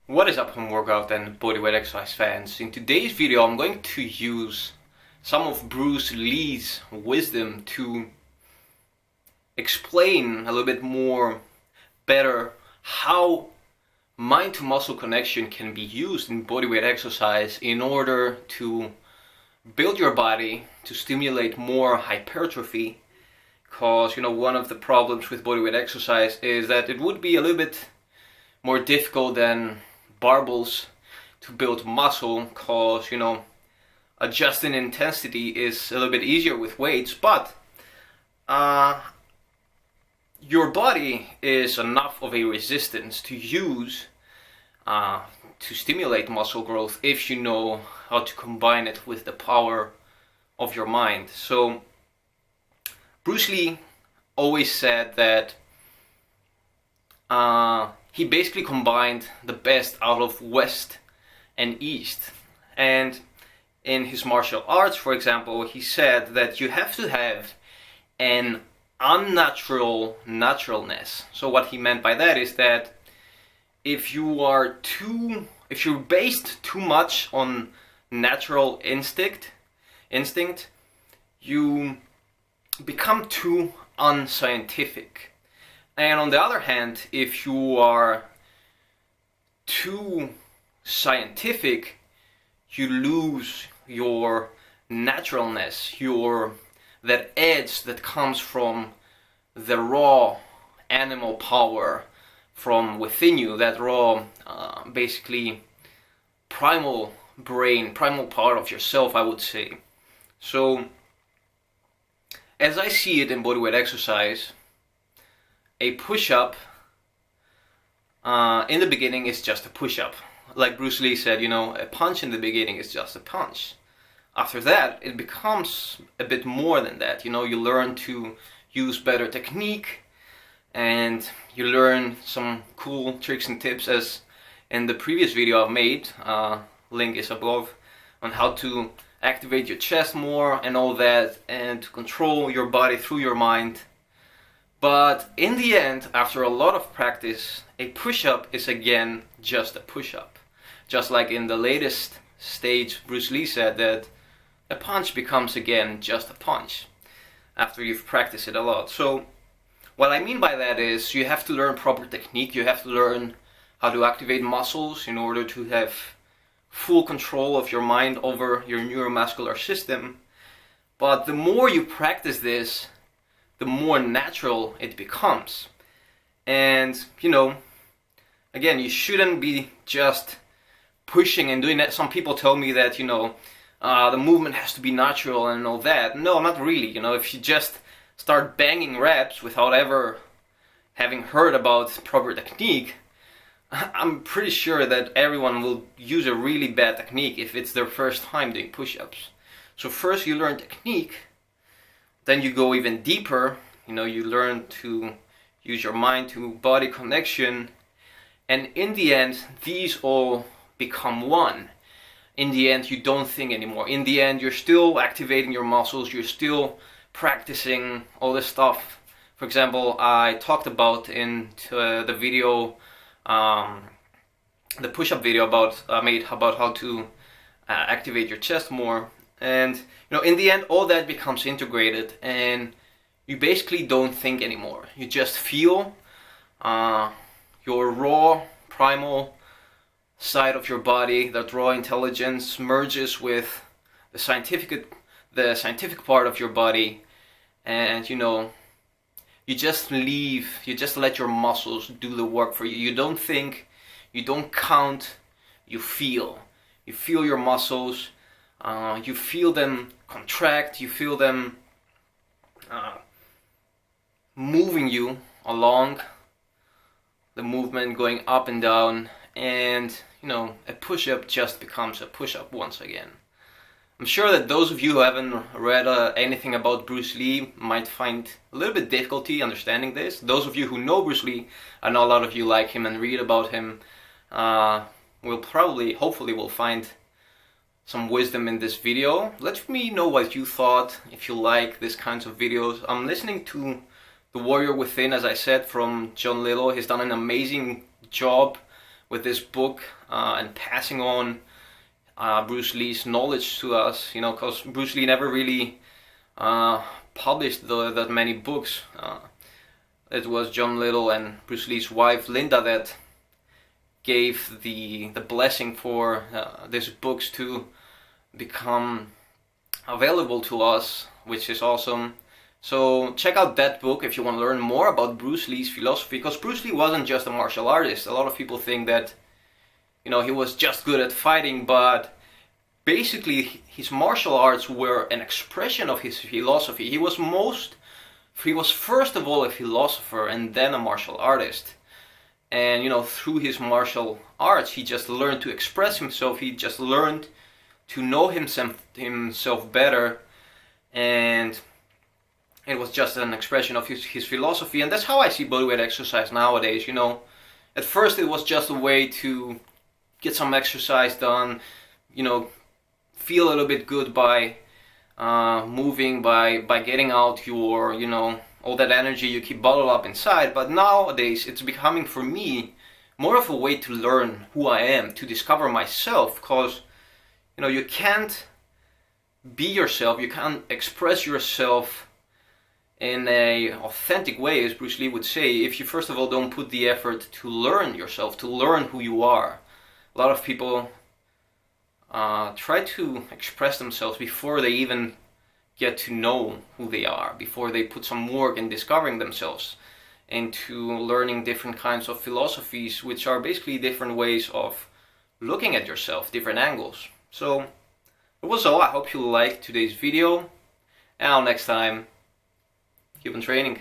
What is up, home workout and bodyweight exercise fans? In today's video I'm going to use some of Bruce Lee's wisdom to explain a little bit more better how mind to muscle connection can be used in bodyweight exercise in order to build your body, to stimulate more hypertrophy. Because one of the problems with bodyweight exercise is that it would be a little bit more difficult than barbells to build muscle, because adjusting intensity is a little bit easier with weights, but your body is enough of a resistance to use to stimulate muscle growth if you know how to combine it with the power of your mind. So Bruce Lee always said that he basically combined the best out of West and East. And in his martial arts, for example, he said that you have to have an unnatural naturalness. So what he meant by that is that if you're based too much on natural instinct, you become too unscientific. And on the other hand, if you are too scientific, you lose your naturalness, that edge that comes from the raw animal power from within you, that raw, basically primal brain, primal part of yourself, I would say. So, as I see it in bodyweight exercise, a push-up in the beginning is just a push-up. Like Bruce Lee said, a punch in the beginning is just a punch. After that, it becomes a bit more than that. You learn to use better technique, and you learn some cool tricks and tips, as in the previous video I've made, link is above, on how to activate your chest more and all that, and to control your body through your mind. But in the end, after a lot of practice, a push-up is again just a push-up. Just like in the latest stage, Bruce Lee said that a punch becomes again just a punch after you've practiced it a lot. So what I mean by that is you have to learn proper technique, you have to learn how to activate muscles in order to have full control of your mind over your neuromuscular system. But the more you practice this, the more natural it becomes. And again, you shouldn't be just pushing and doing that. Some people tell me that the movement has to be natural and all that. No, not really. If you just start banging reps without ever having heard about proper technique, I'm pretty sure that everyone will use a really bad technique if it's their first time doing push-ups. So first you learn technique, then you go even deeper, you learn to use your mind to body connection, and in the end, these all become one. In the end, you don't think anymore. In the end, you're still activating your muscles, you're still practicing all this stuff. For example, I talked about in the video, the push-up video I made about how to activate your chest more. And in the end, all that becomes integrated, and you basically don't think anymore. You just feel your raw, primal side of your body. That raw intelligence merges with the scientific part of your body, and you just let your muscles do the work for you. You don't think, you don't count, you feel your muscles. You feel them contract, you feel them moving you along the movement, going up and down, and a push-up just becomes a push-up once again. I'm sure that those of you who haven't read anything about Bruce Lee might find a little bit difficulty understanding this. Those of you who know Bruce Lee, I know a lot of you like him and read about him, hopefully will find some wisdom in this video. Let me know what you thought, if you like these kinds of videos. I'm listening to The Warrior Within, as I said, from John Lillo. He's done an amazing job with this book and passing on Bruce Lee's knowledge to us, you know, because Bruce Lee never really published that many books. It was John Little and Bruce Lee's wife Linda that gave the blessing for these books to become available to us, which is awesome. So check out that book if you want to learn more about Bruce Lee's philosophy, because Bruce Lee wasn't just a martial artist. A lot of people think that, you know, he was just good at fighting, but basically his martial arts were an expression of his philosophy. He was first of all a philosopher and then a martial artist. And, you know, through his martial arts, he just learned to express himself. He just learned to know himself better, and it was just an expression of his philosophy. And that's how I see bodyweight exercise nowadays. You know, at first it was just a way to get some exercise done, you know, feel a little bit good by moving, by getting out your, you know, all that energy you keep bottled up inside. But nowadays it's becoming, for me, more of a way to learn who I am, to discover myself, because, you know, you can't be yourself, you can't express yourself in a authentic way, as Bruce Lee would say, if you first of all don't put the effort to learn yourself, to learn who you are. A lot of people try to express themselves before they even get to know who they are, before they put some work in discovering themselves, into learning different kinds of philosophies, which are basically different ways of looking at yourself, different angles. So that was all. I hope you liked today's video, and next time, keep on training.